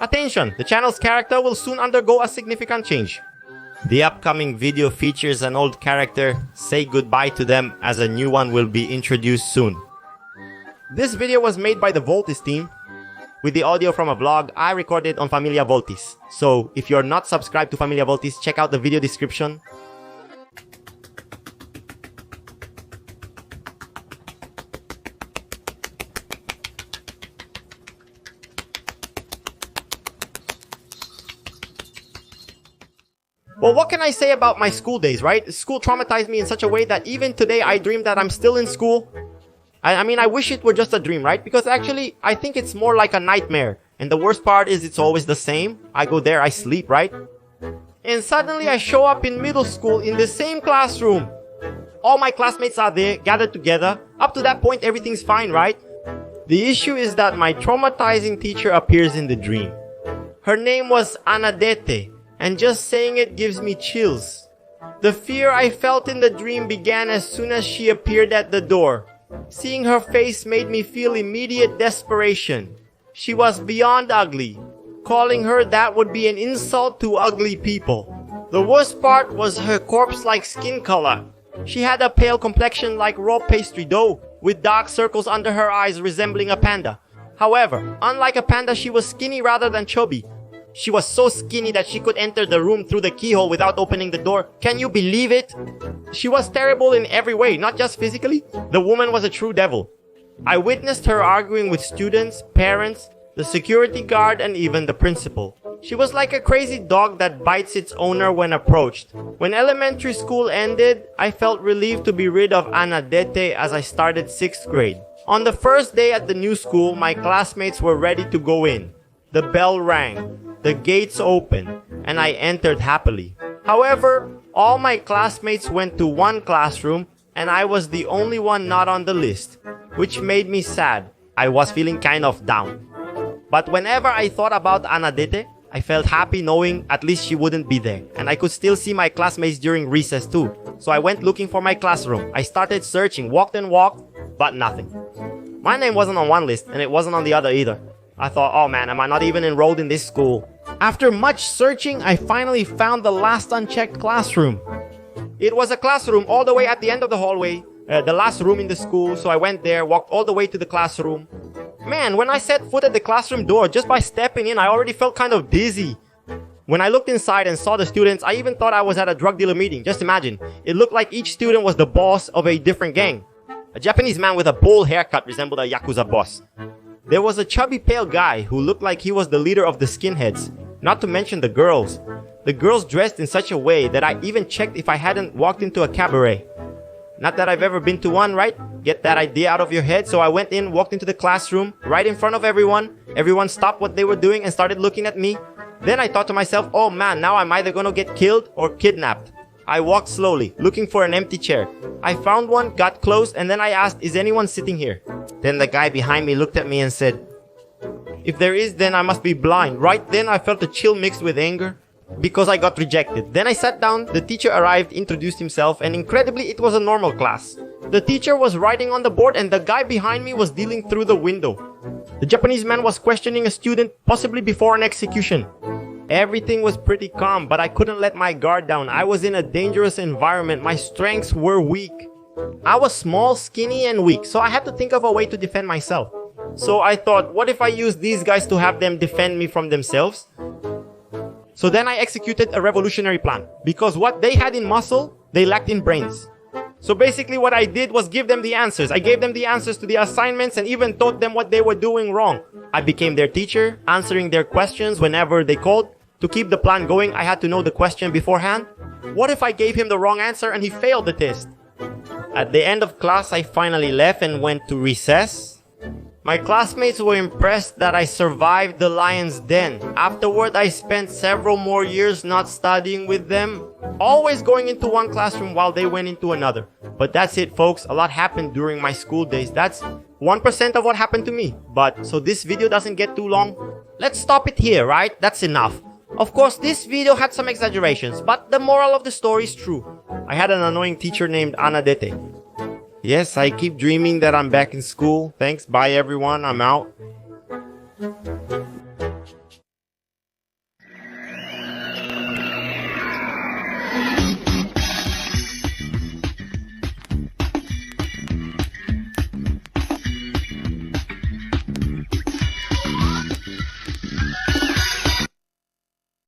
Attention! The channel's character will soon undergo a significant change. The upcoming video features an old character. Say goodbye to them as a new one will be introduced soon. This video was made by the Voltis team with the audio from a vlog I recorded on Familia Voltis. So if you're not subscribed to Familia Voltis, check out the video description. Well, what can I say about my school days, right? School traumatized me in such a way that even today I dream that I'm still in school. I mean, I wish it were just a dream, right? Because actually, I think it's more like a nightmare. And the worst part is it's always the same. I go there, I sleep, right? And suddenly I show up in middle school in the same classroom. All my classmates are there, gathered together. Up to that point, everything's fine, right? The issue is that my traumatizing teacher appears in the dream. Her name was Anadete. And just saying it gives me chills. The fear I felt in the dream began as soon as she appeared at the door. Seeing her face made me feel immediate desperation. She was beyond ugly. Calling her that would be an insult to ugly people. The worst part was her corpse-like skin color. She had a pale complexion like raw pastry dough, with dark circles under her eyes resembling a panda. However, unlike a panda, she was skinny rather than chubby. She was so skinny that she could enter the room through the keyhole without opening the door. Can you believe it? She was terrible in every way, not just physically. The woman was a true devil. I witnessed her arguing with students, parents, the security guard, and even the principal. She was like a crazy dog that bites its owner when approached. When elementary school ended, I felt relieved to be rid of Anadete as I started 6th grade. On the first day at the new school, my classmates were ready to go in. The bell rang. The gates opened, and I entered happily. However, all my classmates went to one classroom, and I was the only one not on the list, which made me sad. I was feeling kind of down. But whenever I thought about Anadete, I felt happy knowing at least she wouldn't be there, and I could still see my classmates during recess too. So I went looking for my classroom. I started searching, walked and walked, but nothing. My name wasn't on one list, and it wasn't on the other either. I thought, oh man, am I not even enrolled in this school? After much searching, I finally found the last unchecked classroom. It was a classroom all the way at the end of the hallway, the last room in the school, so I went there, walked all the way to the classroom. Man, when I set foot at the classroom door, just by stepping in, I already felt kind of dizzy. When I looked inside and saw the students, I even thought I was at a drug dealer meeting. Just imagine, it looked like each student was the boss of a different gang. A Japanese man with a bowl haircut resembled a Yakuza boss. There was a chubby pale guy who looked like he was the leader of the skinheads. Not to mention the girls. The girls dressed in such a way that I even checked if I hadn't walked into a cabaret. Not that I've ever been to one, right? Get that idea out of your head. So I went in, walked into the classroom, right in front of everyone. Everyone stopped what they were doing and started looking at me. Then I thought to myself, oh man, now I'm either gonna get killed or kidnapped. I walked slowly, looking for an empty chair. I found one, got close, and then I asked, is anyone sitting here? Then the guy behind me looked at me and said, if there is, then I must be blind. Right then I felt a chill mixed with anger because I got rejected. Then I sat down, the teacher arrived, introduced himself, and incredibly it was a normal class. The teacher was writing on the board and the guy behind me was dealing through the window. The Japanese man was questioning a student, possibly before an execution. Everything was pretty calm, but I couldn't let my guard down. I was in a dangerous environment. My strengths were weak. I was small, skinny, and weak, so I had to think of a way to defend myself. So I thought, what if I use these guys to have them defend me from themselves? So then I executed a revolutionary plan. Because what they had in muscle, they lacked in brains. So basically what I did was give them the answers. I gave them the answers to the assignments and even taught them what they were doing wrong. I became their teacher, answering their questions whenever they called. To keep the plan going, I had to know the question beforehand. What if I gave him the wrong answer and he failed the test? At the end of class, I finally left and went to recess. My classmates were impressed that I survived the lion's den. Afterward, I spent several more years not studying with them, always going into one classroom while they went into another. But that's it, folks. A lot happened during my school days. That's 1% of what happened to me. But so this video doesn't get too long, let's stop it here, right? That's enough. Of course, this video had some exaggerations, but the moral of the story is true. I had an annoying teacher named Anadete. Yes, I keep dreaming that I'm back in school. Thanks, bye everyone, I'm out.